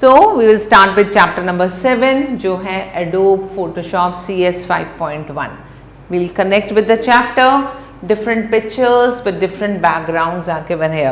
So we will start with chapter number 7 जो है Adobe Photoshop CS 5.1. We'll connect with the chapter, different pictures with different backgrounds are given here.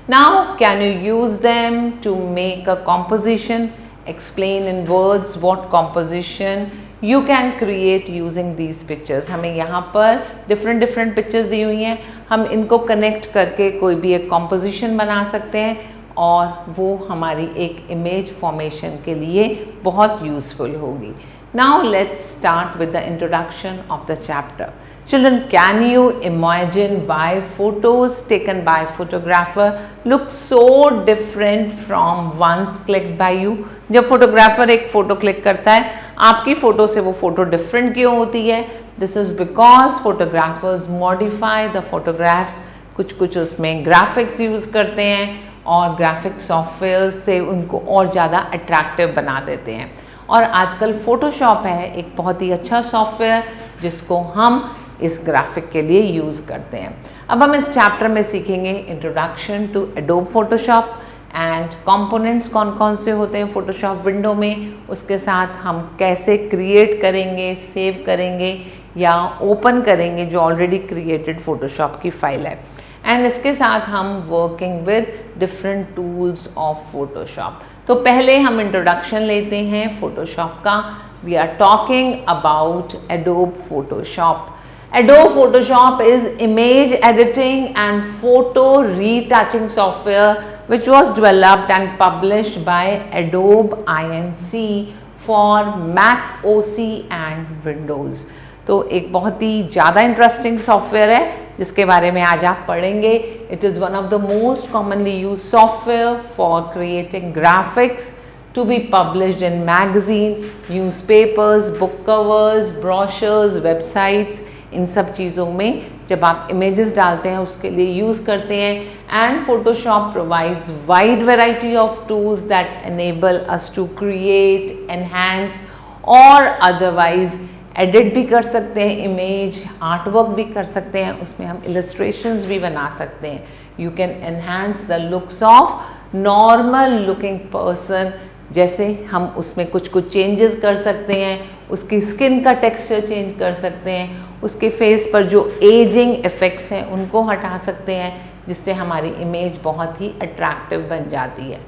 Now can you use them to make a composition? Explain in words what composition you can create using these pictures. हमें यहाँ पर different pictures दी हुई हैं, हम इनको connect करके कोई भी एक composition बना सकते हैं और वो हमारी एक इमेज फॉर्मेशन के लिए बहुत यूजफुल होगी. Now let's start with the introduction of the chapter. Children, can you imagine why photos taken by photographer look so different from ones clicked by you? जब फोटोग्राफर एक फोटो क्लिक करता है, आपकी photo से वो photo different क्यों होती है? This is because photographers modify the photographs. कुछ उसमें ग्राफिक्स यूज करते हैं और ग्राफिक सॉफ्टवेयर से उनको और ज़्यादा अट्रैक्टिव बना देते हैं. और आजकल फोटोशॉप है एक बहुत ही अच्छा सॉफ्टवेयर जिसको हम इस ग्राफिक के लिए यूज़ करते हैं. अब हम इस चैप्टर में सीखेंगे introduction to Adobe Photoshop and components कौन कौन से होते हैं फोटोशॉप विंडो में, उसके साथ हम कैसे क्रिएट करेंगे, सेव करेंगे या ओपन करेंगे जो ऑलरेडी क्रिएटेड फोटोशॉप की फाइल है. एंड इसके साथ हम working with different tools of Photoshop. तो पहले हम इंट्रोडक्शन लेते हैं फोटोशॉप का. We are talking about Adobe Photoshop. Adobe Photoshop is image editing and photo retouching software which was developed and published by Adobe Inc for Mac OS and Windows. तो एक बहुत ही ज़्यादा इंटरेस्टिंग सॉफ्टवेयर है जिसके बारे में आज आप पढ़ेंगे. It is one of the most commonly use software for creating graphics to be published in magazine, newspapers, book covers, brochures, websites. इन सब चीज़ों में जब आप इमेजेस डालते हैं उसके लिए यूज़ करते हैं. And Photoshop provides wide variety of tools that enable us to create, enhance और अदरवाइज एडिट भी कर सकते हैं इमेज, आर्ट वर्क भी कर सकते हैं, उसमें हम इलस्ट्रेशंस भी बना सकते हैं. You can enhance the looks of normal looking person. जैसे हम उसमें कुछ चेंजेस कर सकते हैं, उसकी स्किन का टेक्सचर चेंज कर सकते हैं, उसके फेस पर जो एजिंग इफेक्ट्स हैं उनको हटा सकते हैं, जिससे हमारी इमेज बहुत ही अट्रैक्टिव बन जाती है.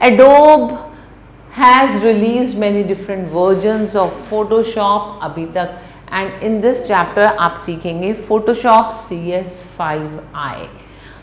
Adobe has released many different versions of Photoshop अभी तक, and in this chapter आप सीखेंगे Photoshop CS5i.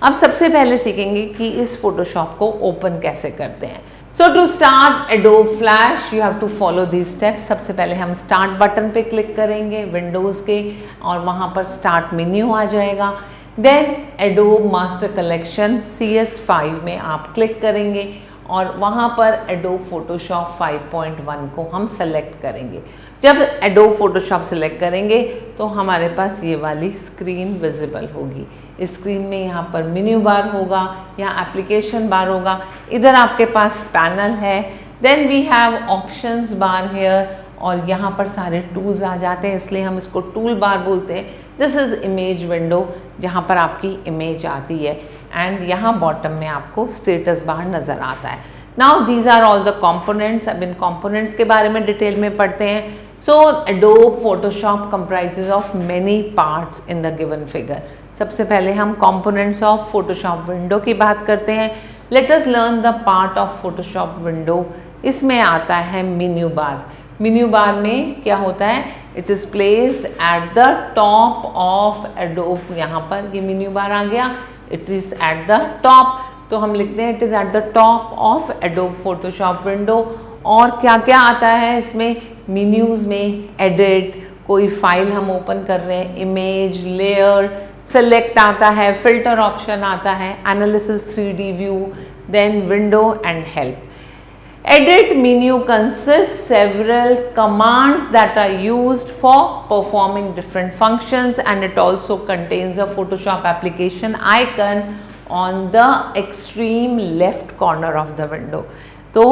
अब सबसे पहले सीखेंगे कि इस Photoshop को ओपन कैसे करते हैं. So to start Adobe Flash you have to follow these steps. सबसे पहले हम स्टार्ट बटन पे क्लिक करेंगे विंडोज़ के और वहाँ पर स्टार्ट मेन्यू आ जाएगा. Then Adobe Master Collection CS5 में आप क्लिक करेंगे और वहाँ पर Adobe Photoshop 5.1 को हम सेलेक्ट करेंगे. जब Adobe Photoshop सेलेक्ट करेंगे तो हमारे पास ये वाली स्क्रीन विजिबल होगी. इस स्क्रीन में यहाँ पर मेन्यू बार होगा, यहाँ एप्लीकेशन बार होगा, इधर आपके पास पैनल है. Then we have options bar here और यहाँ पर सारे टूल्स आ जाते हैं, इसलिए हम इसको टूल बार बोलते हैं. दिस इज़ इमेज विंडो जहाँ पर आपकी इमेज आती है एंड यहाँ बॉटम में आपको स्टेटस बार नज़र आता है. Now these are all the components. अब इन कंपोनेंट्स के बारे में डिटेल में पढ़ते हैं. So Adobe Photoshop comprises of many parts in the given figure. सबसे पहले हम कंपोनेंट्स ऑफ फोटोशॉप विंडो की बात करते हैं. Let us learn the part of Photoshop window. इसमें आता है मेन्यू बार. मेन्यू बार में क्या होता है? It is placed at the top of adobe. यहाँ पर ये मेन्यू बार आ गया, it is at the top. तो हम लिखते हैं it is at the top of adobe Photoshop window. और क्या क्या आता है इसमें मेन्यूज़ में? एडिट, कोई फाइल हम ओपन कर रहे हैं, इमेज, लेयर, सेलेक्ट आता है, फिल्टर ऑप्शन आता है, analysis 3D view, then window and help. Edit menu consists several commands that are used for performing different functions, and it also contains a Photoshop application icon on the extreme left corner of the window. तो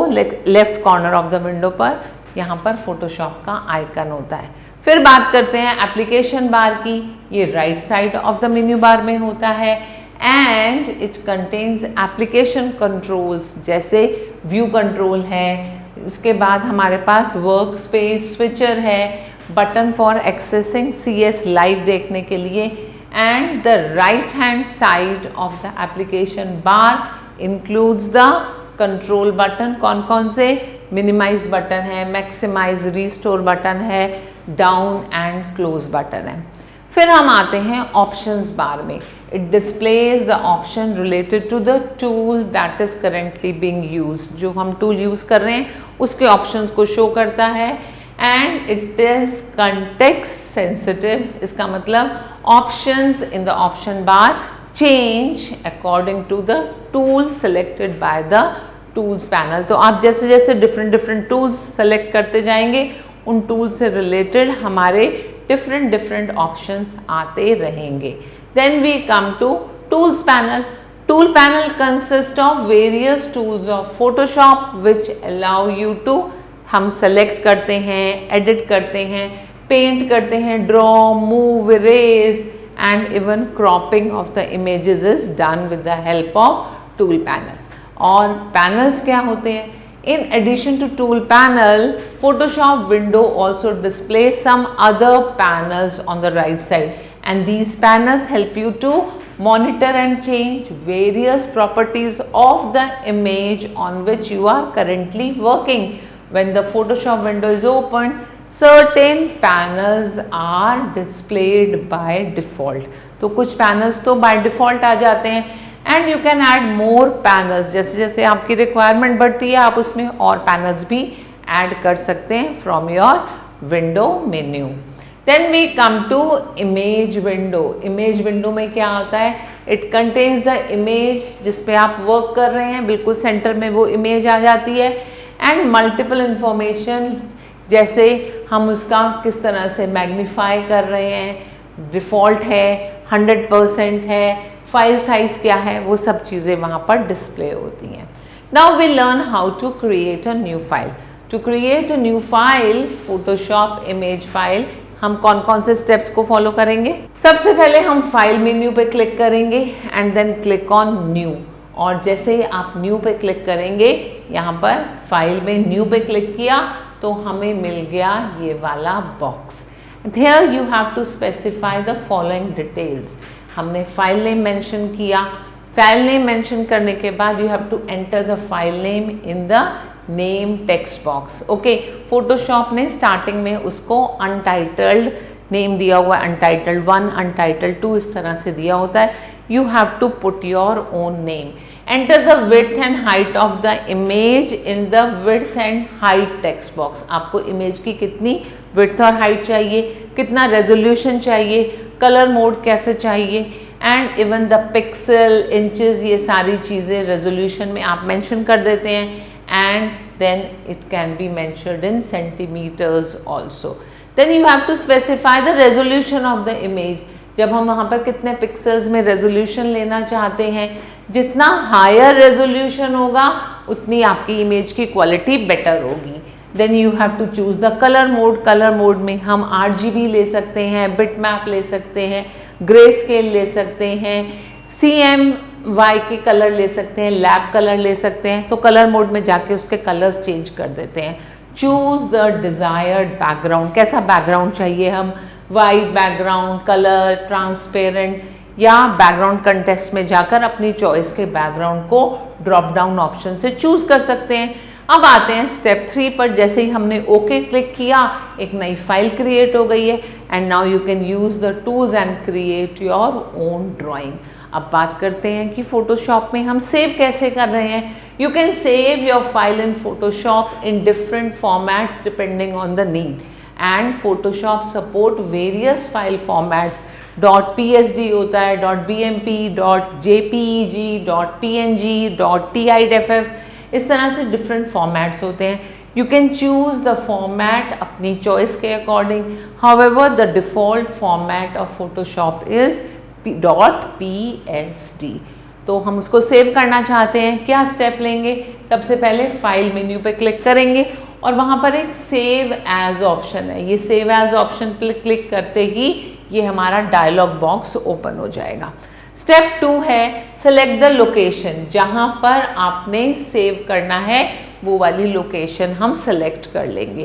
left corner of the window पर यहाँ पर Photoshop का icon होता है. फिर बात करते हैं एप्लीकेशन बार की. ये right side of the menu bar में होता है and it contains application controls जैसे व्यू कंट्रोल है, उसके बाद हमारे पास वर्क स्पेस स्विचर है, button for accessing CS live देखने के लिए, and the right hand side of the application bar includes the control button. कौन कौन से? मिनिमाइज बटन है, मैक्सिमाइज रिस्टोर बटन है, डाउन एंड क्लोज बटन है। फिर हम आते हैं ऑप्शंस बार में। It displays the option related to the tool that is currently being used. जो हम टूल यूज कर रहे हैं उसके ऑप्शंस को शो करता है, and it is context sensitive. इसका मतलब options in the option bar change according to the tool selected by the tools panel. तो आप जैसे जैसे डिफरेंट टूल्स सेलेक्ट करते जाएंगे, उन टूल से रिलेटेड हमारे डिफरेंट ऑप्शंस आते रहेंगे। Then we come to tools panel. Tool panel consist of various tools of Photoshop which allow you to, हम सेलेक्ट करते हैं, एडिट करते हैं, पेंट करते हैं, draw, move, erase and even cropping of the images is done with the help of tool panel. और panels क्या होते हैं? In addition to tool panel, Photoshop window also displays some other panels on the right side, and these panels help you to monitor and change various properties of the image on which you are currently working. When the Photoshop window is open, certain panels are displayed by default. तो कुछ panels तो by default आ जाते हैं, and you can add more panels. जैसे जैसे आपकी requirement बढ़ती है आप उसमें और पैनल्स भी ऐड कर सकते हैं from your window menu. Then we come to image window. Image window में क्या होता है? इट कंटेन्स द इमेज जिस पे आप वर्क कर रहे हैं, बिल्कुल सेंटर में वो इमेज आ जाती है, एंड मल्टीपल इंफॉर्मेशन, जैसे हम उसका किस तरह से मैग्नीफाई कर रहे हैं, डिफ़ॉल्ट है, 100% है, फाइल साइज क्या है, वो सब चीज़ें वहाँ पर डिस्प्ले होती हैं। Now we learn how to create a new file. To create a new file, Photoshop image file, हम कौन कौन से स्टेप्स को फॉलो करेंगे? सबसे पहले हम फाइल मेन्यू पे क्लिक करेंगे and then click on new. और जैसे ही आप न्यू पे क्लिक करेंगे, यहाँ पर फाइल में न्यू पे क्लिक किया तो हमें मिल गया ये वाला box. Here you have to specify the following details. हमने फाइल नेम मेंशन किया। फाइल नेम मेंशन करने के बाद you have to enter the file name in the name text box. Okay, Photoshop ने स्टार्टिंग में उसको अनटाइटल्ड नेम दिया हुआ है, अनटाइटल्ड 1, अनटाइटल्ड 2 इस तरह से दिया होता है। You have to put your own name. Enter the width and height of the image in the width and height text box. आपको इमेज की कितनी विड्थ और हाइट चाहिए, कितना रेजोल्यूशन चाहिए, कलर मोड कैसे चाहिए, and even the pixel, inches, ये सारी चीज़ें रेजोल्यूशन में आप मेंशन कर देते हैं, and then it can be measured in centimetres also. Then you have to specify the resolution of the image. जब हम वहाँ पर कितने पिक्सल्स में रेजोल्यूशन लेना चाहते हैं, जितना हायर रेजोल्यूशन होगा उतनी आपकी इमेज की क्वालिटी बेटर होगी। Then you have to choose the colour mode. Colour mode में हम RGB ले सकते हैं, बिट मैप ले सकते हैं, ग्रे स्केल ले सकते हैं, CMY के कलर ले सकते हैं, लैब कलर ले सकते हैं। तो कलर मोड में जाके उसके कलर्स चेंज कर देते हैं। Choose the desired background. कैसा बैकग्राउंड चाहिए? हम वाइट बैकग्राउंड, कलर, ट्रांसपेरेंट, या बैकग्राउंड कंटेस्ट में जाकर अपनी चॉइस के बैकग्राउंड को ड्रॉप डाउन ऑप्शन से चूज कर सकते हैं। अब आते हैं स्टेप 3 पर। जैसे ही हमने ओके क्लिक किया, एक नई फाइल क्रिएट हो गई है, and now you can use the tools and create your oven drying. अब बात करते हैं कि फोटोशॉप में हम सेव कैसे कर रहे हैं। You can save your file in Photoshop in different formats depending on the need, and Photoshop support various file formats. .psd होता है, .bmp, .jpeg, .png, .tiff, इस तरह से डिफरेंट फॉर्मेट्स होते हैं। You can choose the format अपनी choice के according. However the default format of Photoshop is .psd। तो हम उसको सेव करना चाहते हैं, क्या स्टेप लेंगे? सबसे पहले फाइल मेन्यू पे क्लिक करेंगे और वहाँ पर एक सेव एज ऑप्शन है। ये सेव एज ऑप्शन पे क्लिक करते ही ये हमारा डायलॉग बॉक्स ओपन हो जाएगा। स्टेप 2 है सेलेक्ट द लोकेशन, जहां पर आपने सेव करना है वो वाली लोकेशन हम सेलेक्ट कर लेंगे।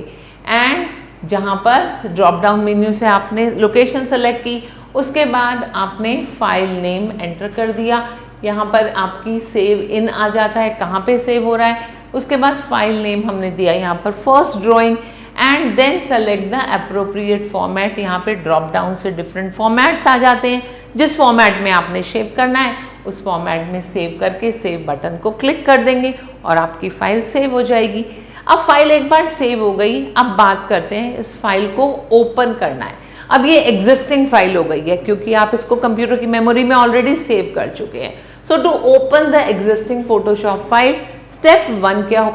एंड जहां पर ड्रॉप डाउन मेन्यू से आपने लोकेशन सेलेक्ट की, उसके बाद आपने फाइल नेम एंटर कर दिया। यहाँ पर आपकी सेव इन आ जाता है, कहाँ पे सेव हो रहा है। उसके बाद फाइल नेम हमने दिया यहाँ पर first drawing, and then select the appropriate format. यहाँ पे ड्रॉप डाउन से डिफरेंट फॉर्मेट्स आ जाते हैं, जिस फॉर्मेट में आपने सेव करना है उस फॉर्मेट में सेव करके सेव बटन को क्लिक कर देंगे और आपकी फाइल सेव हो जाएगी। अब फाइल एक बार सेव हो गई, अब बात करते हैं इस फाइल को ओपन करना है। अब ये एग्जिस्टिंग फाइल हो गई है क्योंकि आप इसको कंप्यूटर की मेमोरी में ऑलरेडी सेव कर चुके हैं। So to open the existing Photoshop file, step 1 क्या हो,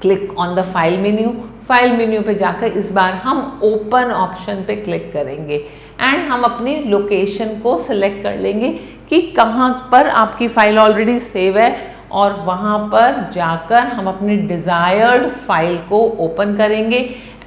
click on the file menu. File menu पे जाकर इस बार हम ओपन ऑप्शन पे क्लिक करेंगे एंड हम अपनी लोकेशन को सिलेक्ट कर लेंगे कि कहाँ पर आपकी फाइल ऑलरेडी सेव है, और वहाँ पर जाकर हम अपनी डिजायर्ड फाइल को ओपन करेंगे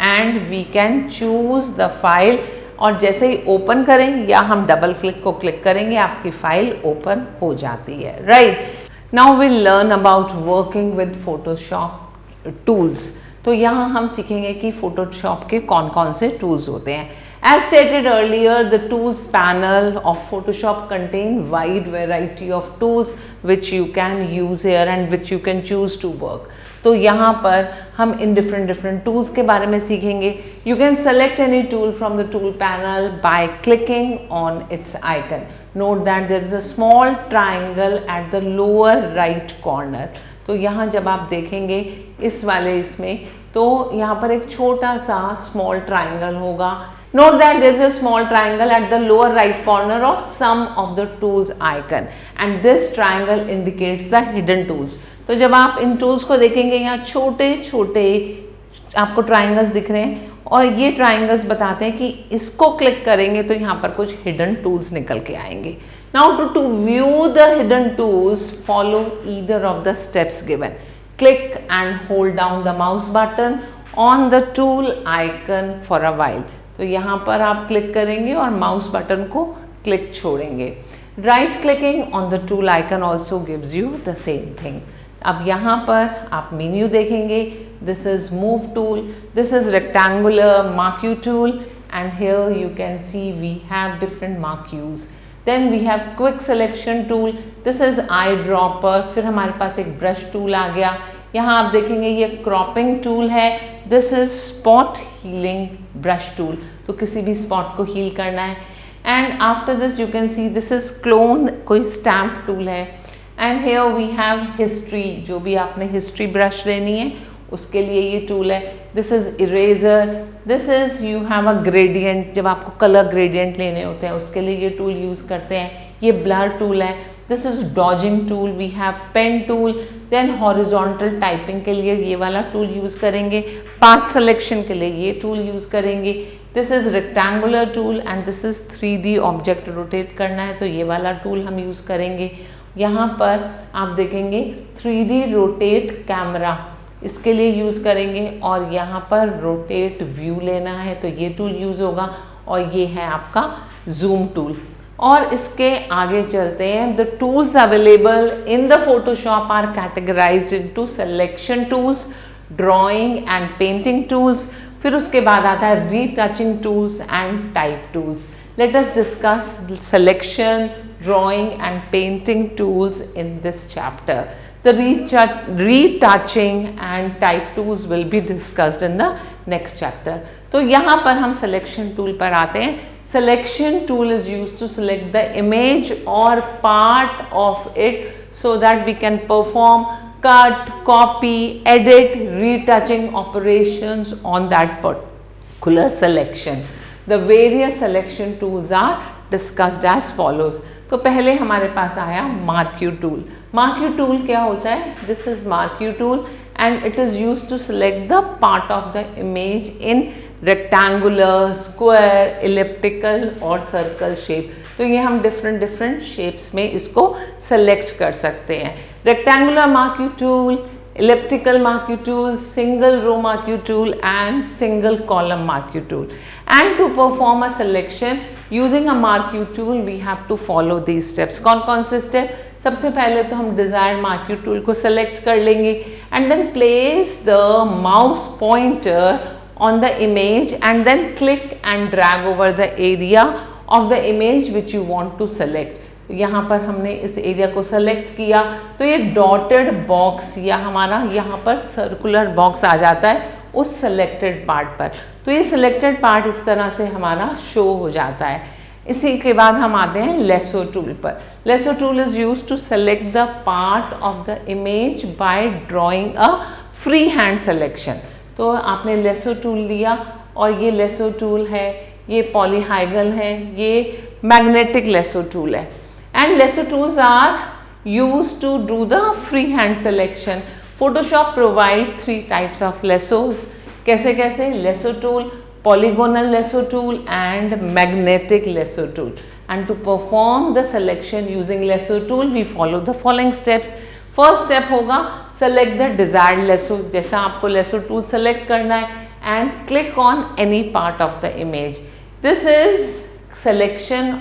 and we can choose the file. और जैसे ही ओपन करें या हम डबल क्लिक को क्लिक करेंगे आपकी फाइल ओपन हो जाती है। Right, now will learn about working with Photoshop tools. तो यहाँ हम सीखेंगे कि फोटोशॉप के कौन कौन से टूल्स होते हैं। As stated earlier, the tools panel of Photoshop contain wide variety of tools which you can use here and which you can choose to work. तो यहाँ पर हम इन different tools के बारे में सीखेंगे। You can select any tool from the tool panel by clicking on its icon. Note that there is a small triangle at the lower right corner. तो यहाँ जब आप देखेंगे इस वाले इसमें, तो यहाँ पर एक छोटा सा स्मॉल ट्राइंगल होगा। Note that there is a small triangle at the lower right corner of some of the tools icon and this triangle indicates the hidden tools. तो जब आप इन tools को देखेंगे यहाँ छोटे छोटे आपको triangles दिख रहे हैं और ये triangles बताते हैं कि इसको क्लिक करेंगे तो यहाँ पर कुछ hidden tools निकल के आएंगे। Now to view the hidden tools, follow either of the steps given. Click and hold down the mouse button on the tool icon for a while. तो यहाँ पर आप क्लिक करेंगे और माउस बटन को क्लिक छोड़ेंगे। Right clicking on the tool icon also gives you the same thing. अब यहाँ पर आप मेन्यू देखेंगे, this is move tool, this is rectangular marquee tool and here you can see we have different marquees. Then we have quick selection tool, this is eye dropper. फिर हमारे पास एक brush tool आ गया। यहाँ आप देखेंगे ये cropping tool है, this is spot healing brush tool, तो किसी भी स्पॉट को हील करना है। And after this you can see this is clone, कोई स्टैम्प टूल है। And here we have history, जो भी आपने हिस्ट्री ब्रश लेनी है उसके लिए ये टूल है। This is eraser, this is you have a gradient, जब आपको कलर ग्रेडियंट लेने होते हैं उसके लिए ये टूल यूज करते हैं। ये ब्लर टूल है, this is dodging tool, we have pen tool. Then horizontal typing के लिए ये वाला टूल यूज करेंगे, पाथ सिलेक्शन के लिए ये टूल यूज करेंगे। This is rectangular tool and this is 3D object rotate करना है तो ये वाला टूल हम यूज करेंगे। यहाँ पर आप देखेंगे 3D रोटेट कैमरा, इसके लिए यूज करेंगे। और यहाँ पर रोटेट व्यू लेना है तो ये टूल यूज होगा। और ये है आपका जूम टूल। और इसके आगे चलते हैं। The tools available in the Photoshop are categorized into selection tools, drawing and painting tools. फिर उसके बाद आता है retouching tools and type tools. Let us discuss selection, drawing and painting tools in this chapter. The retouching and type tools will be discussed in the next chapter. तो यहाँ पर हम selection tool पर आते हैं। Selection tool is used to select the image or part of it so that we can perform cut, copy, edit, retouching operations on that particular selection. The various selection tools are discussed as follows. तो पहले हमारे पास आया marquee tool. Marquee tool क्या होता है? This is marquee tool and it is used to select the part of the image in rectangular, square, elliptical और circle shape. तो ये हम डिफरेंट शेप्स में इसको सेलेक्ट कर सकते हैं। Rectangular marquee tool elliptical marquee tool, single row marquee tool and single column marquee tool. And to perform a selection using a marquee tool we have to follow these steps. कौन कौन से step? सबसे पहले तो हम desired marquee tool को select कर लेंगे and then place the mouse pointer on the image and then click and drag over the area of the image which you want to select. यहाँ पर हमने इस एरिया को सेलेक्ट किया तो ये डॉटेड बॉक्स या हमारा यहाँ पर सर्कुलर बॉक्स आ जाता है उस सेलेक्टेड पार्ट पर। तो ये सिलेक्टेड पार्ट इस तरह से हमारा शो हो जाता है। इसी के बाद हम आते हैं लेसो टूल पर। Lasso tool is used to select the part of the image by drawing a freehand selection. तो आपने लेसो टूल लिया और ये लेसो टूल है, ये पॉलीहाइगल है, ये मैग्नेटिक लेसो टूल है। And lasso tools are used to do the freehand selection. Photoshop provide 3 types of lassos. कैसे कैसे? Lasso tool, polygonal lasso tool and magnetic lasso tool. And to perform the selection using lasso tool, we follow the following steps. First step होगा select the desired lasso. जैसा आपको lasso tool select करना है and click on any part of the image. This is selection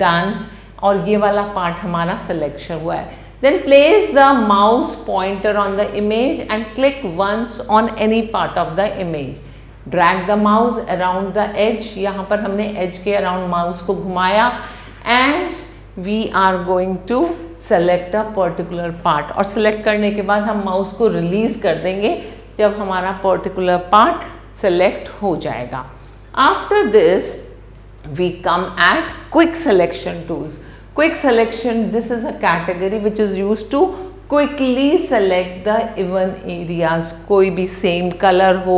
done. और ये वाला part हमारा selection हुआ है। Then place the mouse pointer on the image and click once on any part of the image. Drag the mouse around the edge, यहाँ पर हमने edge के अराउंड माउस को घुमाया and we are going to select a particular part. और select करने के बाद हम माउस को रिलीज कर देंगे जब हमारा पर्टिकुलर पार्ट सेलेक्ट हो जाएगा। After this we come at quick selection tools. Quick selection, this is a category which is used to quickly select the even areas. कोई भी same color हो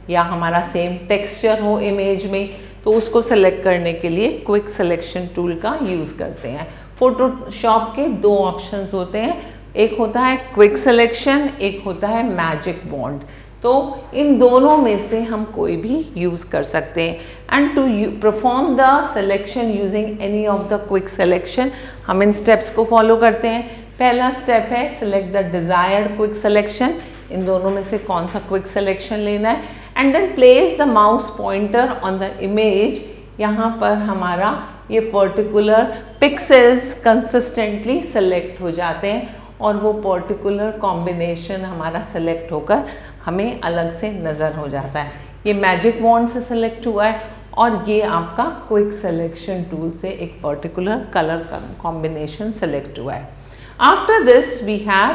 या हमारा same texture हो image में, तो उसको select करने के लिए quick selection tool का use करते हैं। Photoshop के 2 options होते हैं, एक होता है quick selection, एक होता है magic wand। तो इन दोनों में से हम कोई भी यूज़ कर सकते हैं। And to perform the selection using any of the quick selection हम इन स्टेप्स को फॉलो करते हैं। पहला स्टेप है select the desired quick selection. इन दोनों में से कौन सा क्विक सिलेक्शन लेना है and then place the mouse pointer on the image. यहाँ पर हमारा ये पर्टिकुलर पिक्सेल्स कंसिस्टेंटली सेलेक्ट हो जाते हैं और वो पर्टिकुलर कॉम्बिनेशन हमारा सेलेक्ट होकर हमें अलग से नज़र हो जाता है। ये मैजिक वॉन्ड से सेलेक्ट हुआ है और ये आपका क्विक सिलेक्शन टूल से एक पर्टिकुलर कलर कॉम्बिनेशन सेलेक्ट हुआ है। After this we have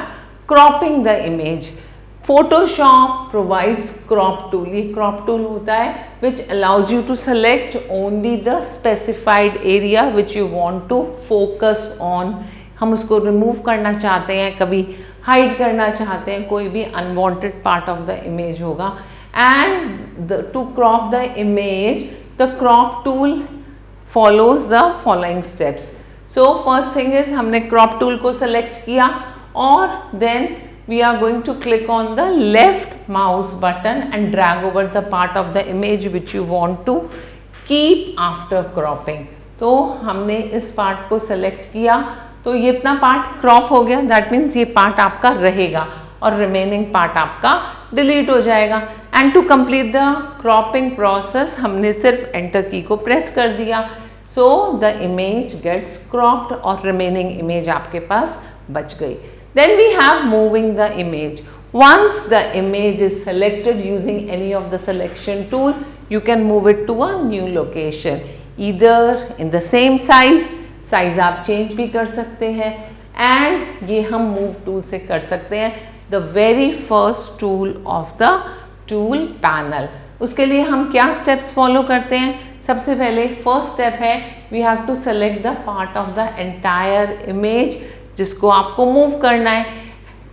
cropping the image. Photoshop provides crop tool. ये क्रॉप टूल होता है which allows you to select only the specified area which you want to focus on. हम उसको remove करना चाहते हैं, कभी हाइड करना चाहते हैं, कोई भी unwanted part of the image होगा। And to crop the image the crop tool follows the following steps. So first thing is हमने क्रॉप टूल को सेलेक्ट किया और then we are going to click on the left mouse button and drag over the part of the image which you want to keep after cropping. तो हमने इस part को select किया तो ये इतना पार्ट क्रॉप हो गया, दैट मीन्स ये पार्ट आपका रहेगा और रिमेनिंग पार्ट आपका डिलीट हो जाएगा। And to complete the cropping process हमने सिर्फ एंटर की को प्रेस कर दिया। So the image gets cropped और रिमेनिंग इमेज आपके पास बच गई। Then we have moving the image. Once the image is selected using any of the selection tool, you can move it to a new location, either in the same size, size आप change भी कर सकते हैं and ये हम move tool से कर सकते हैं। The very first tool of the tool panel. उसके लिए हम क्या स्टेप्स फॉलो करते हैं? सबसे पहले फर्स्ट स्टेप है we have to select the part of the entire image जिसको आपको मूव करना है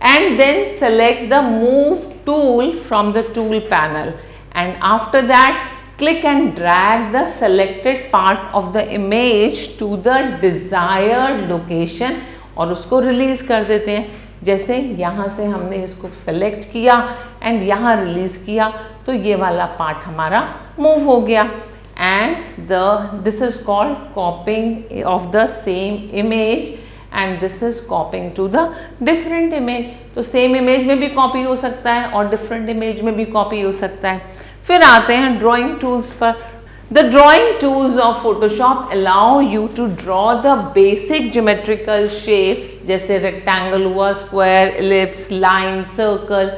and then select the move tool from the tool panel and after that click and drag the selected part of the image to the desired location और उसको release कर देते हैं। जैसे यहाँ से हमने इसको सेलेक्ट किया एंड यहाँ रिलीज किया तो ये वाला पार्ट हमारा मूव हो गया and this is called कॉपिंग of the same image and this is copying to the different image. तो सेम इमेज में भी कॉपी हो सकता है और डिफरेंट इमेज में भी कॉपी हो सकता है. फिर आते हैं ड्राइंग टूल्स पर. The drawing tools of Photoshop allow you to draw the basic geometrical shapes जैसे rectangle हुआ, square, ellipse, line, circle,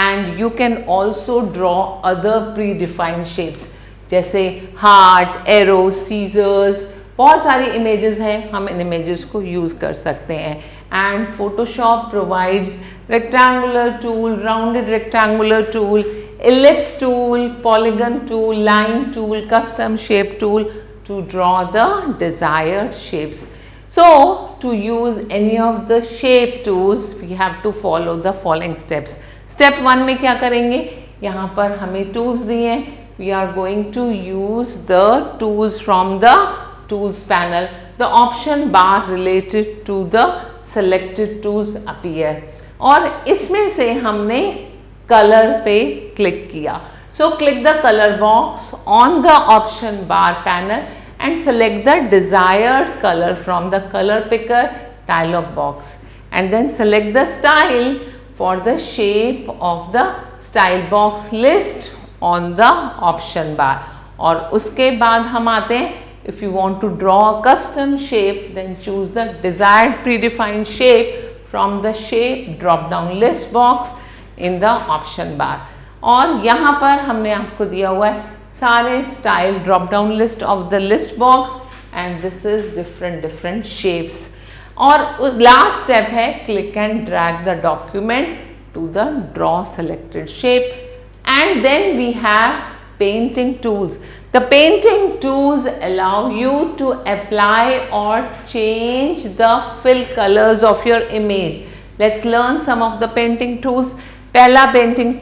and you can also draw other predefined shapes जैसे heart, arrow, scissors. बहुत सारी images हैं, हम इन images को use कर सकते हैं. And Photoshop provides rectangular tool, rounded rectangular tool, ellipse tool, polygon tool, line tool, custom shape tool to draw the desired shapes. So to use any of the shape tools we have to follow the following steps. Step 1 में क्या करेंगे, यहाँ पर हमें tools दिए हैं. We are going to use the tools from the tools panel. The option bar related to the selected tools appear. और इसमें से हमने कलर पे क्लिक किया. So click the color box on the option bar panel and select the desired color from the color picker dialog box, and then select the style for the shape of the style box list on the option bar. और उसके बाद हम आते हैं, if you want to draw a custom shape then choose the desired predefined shape from the shape drop down list box in the option bar. और यहाँ पर हमने आपको दिया हुआ है सारे style drop down list of the list box, and this is different shapes. और लास्ट स्टेप है click and drag the document to the draw selected shape. And then we have painting tools. The painting tools allow you to apply or change the fill colors of your image. Let's learn some of the painting tools. पहला painting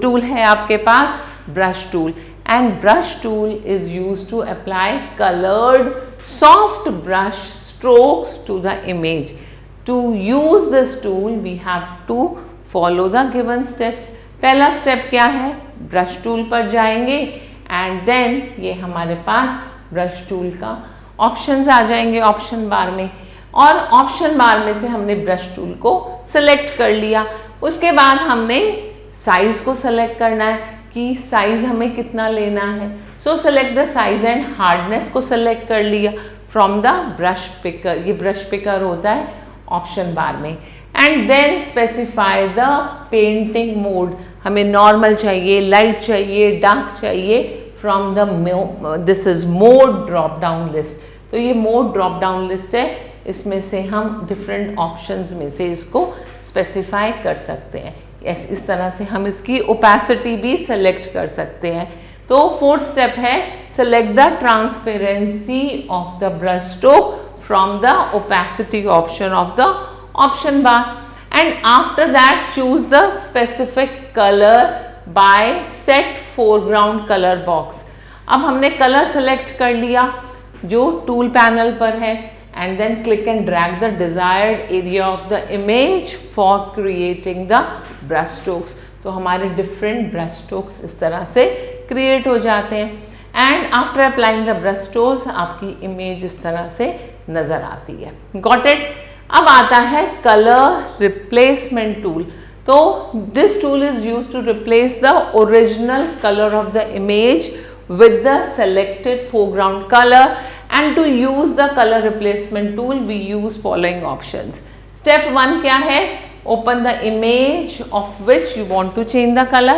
tool है आपके पास brush tool, and brush tool is used to apply coloured soft brush strokes to the image. To use this tool we have to follow the given steps. पहला step क्या है, brush tool पर जाएंगे and then ये हमारे पास brush tool का options आ जाएंगे option bar में, और ऑप्शन बार में से हमने ब्रश टूल को सिलेक्ट कर लिया. उसके बाद हमने साइज को सेलेक्ट करना है कि साइज हमें कितना लेना है. So select the size and hardness को सेलेक्ट कर लिया फ्रॉम द ब्रश पिकर. ये ब्रश पिकर होता है ऑप्शन बार में. And then specify the painting mode. हमें नॉर्मल चाहिए, लाइट चाहिए, डार्क चाहिए from the this is mode drop down list. तो ये मोड ड्रॉप डाउन लिस्ट है, इसमें से हम डिफरेंट ऑप्शंस में से इसको स्पेसिफाई कर सकते हैं. इस तरह से हम इसकी ओपेसिटी भी सेलेक्ट कर सकते हैं. तो फोर्थ स्टेप है select the transparency of the brush stroke from the opacity option of the option bar, and after that choose the specific colour bye set foreground colour box. अब हमने colour select कर लिया जो tool panel पर है, and then click and drag the desired area of the image for creating the brush strokes. तो हमारे different brush strokes इस तरह से create हो जाते हैं, and after applying the brush strokes आपकी image इस तरह से नज़र आती है. Got it? अब आता है color replacement tool. तो this tool is used to replace the original color of the image with the selected foreground color. And to use the color replacement tool we use following options. Step 1 क्या है, open the image of which you want to change the color.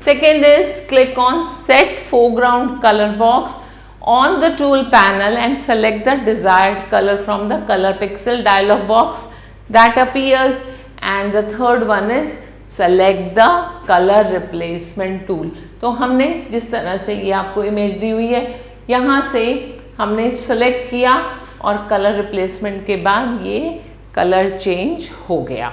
Second is click on set foreground color box on the tool panel and select the desired color from the color pixel dialog box that appears. And the third one is select the color replacement tool. तो हमने जिस तरह से ये आपको image दी हुई है, यहाँ से हमने सेलेक्ट किया और कलर रिप्लेसमेंट के बाद ये कलर चेंज हो गया.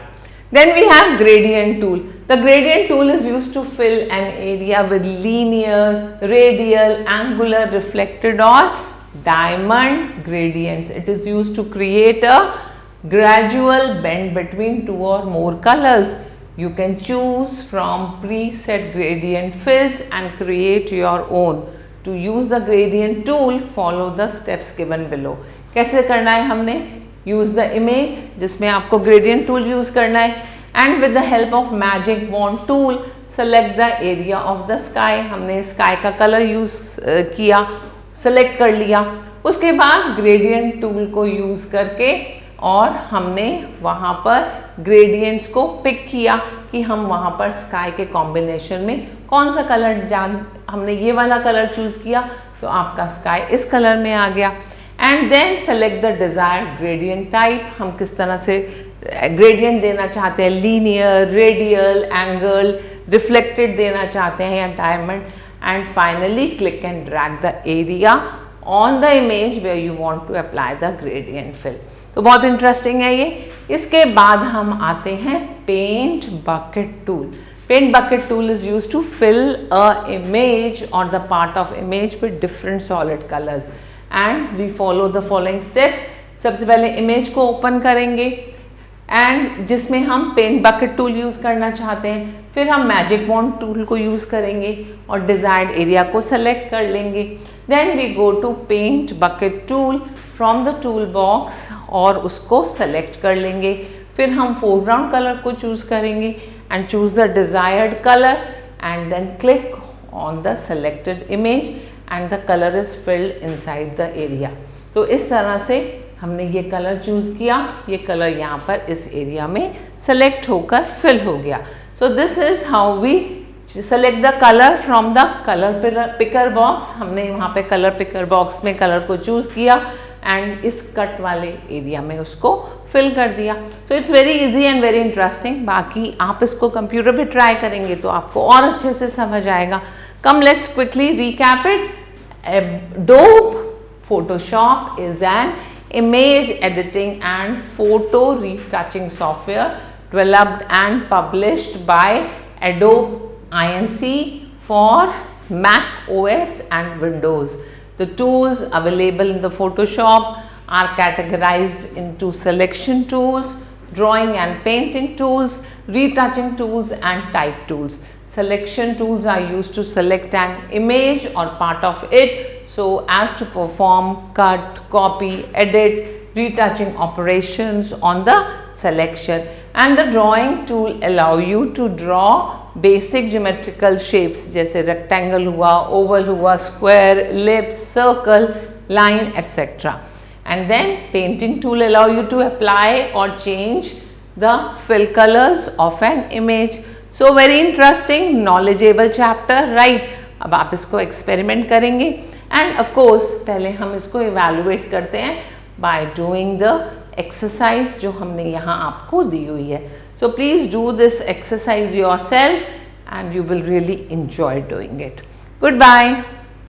Then we have gradient tool. The gradient tool is used to fill an area with linear, radial, angular, reflected or diamond gradients. It is used to create a gradual bend between two or more colors. You can choose from preset gradient fills and create your own. To use the gradient tool, follow the steps given below. कैसे करना है, हमने use the image, जिसमें आपको gradient tool use करना है, and with the help of magic wand tool select the area of the sky. हमने sky का कलर यूज किया, सेलेक्ट कर लिया। उसके बाद ग्रेडियंट टूल को यूज करके और हमने वहाँ पर ग्रेडियंट्स को पिक किया कि हम वहाँ पर स्काई के कॉम्बिनेशन में कौन सा कलर हमने ये वाला कलर चूज किया तो आपका स्काई इस कलर में आ गया। And then select the desired gradient type, हम किस तरह से ग्रेडियंट देना चाहते हैं, लीनियर, रेडियल, एंगल, रिफ्लेक्टेड देना चाहते हैं या diamond. And finally click and drag the area on the image where you want to apply the gradient fill. तो बहुत इंटरेस्टिंग है ये। इसके बाद हम आते हैं paint bucket tool. Paint bucket tool is used to fill a image or the part of image with different solid colors and we follow the following steps। सबसे पहले इमेज को ओपन करेंगे एंड जिसमें हम पेंट बकेट टूल यूज करना चाहते हैं, फिर हम मैजिक वॉन्ड टूल को यूज करेंगे और डिजायर्ड एरिया को सेलेक्ट कर लेंगे। Then we go to paint bucket tool from the tool box और उसको सेलेक्ट कर लेंगे। फिर हम फोरग्राउंड कलर को चूज करेंगे and choose the desired color and then click on the selected image and the color is filled inside the area। तो इस तरह से हमने ये कलर चूज किया, ये कलर यहाँ पर इस एरिया में सेलेक्ट होकर फिल हो गया। So this is how we select the colour from the colour picker box. हमने वहाँ पे कलर पिकर बॉक्स में कलर को चूज किया एंड इस कट वाले एरिया में उसको फिल कर दिया। So it's very easy and very interesting. बाकी आप इसको कंप्यूटर पे ट्राई करेंगे तो आपको और अच्छे से समझ आएगा। Come let's quickly recap it. Adobe Photoshop is an image editing and photo retouching software developed and published by Adobe Inc for Mac OS and Windows। The tools available in the Photoshop are categorized into selection tools, drawing and painting tools, retouching tools and type tools। Selection tools are used to select an image or part of it so as to perform cut, copy, edit, retouching operations on the selection। And the drawing tool allow you to draw basic geometrical shapes जैसे rectangle हुआ, oval हुआ, square, ellipse, circle, line, etc। And then painting tool allow you to apply or change the fill colors of an image। So very interesting, knowledgeable chapter, right? अब आप इसको experiment करेंगे and of course पहले हम इसको evaluate करते हैं by doing the exercise जो हमने यहाँ आपको दी हुई है। So please do this exercise yourself and you will really enjoy doing it। Goodbye।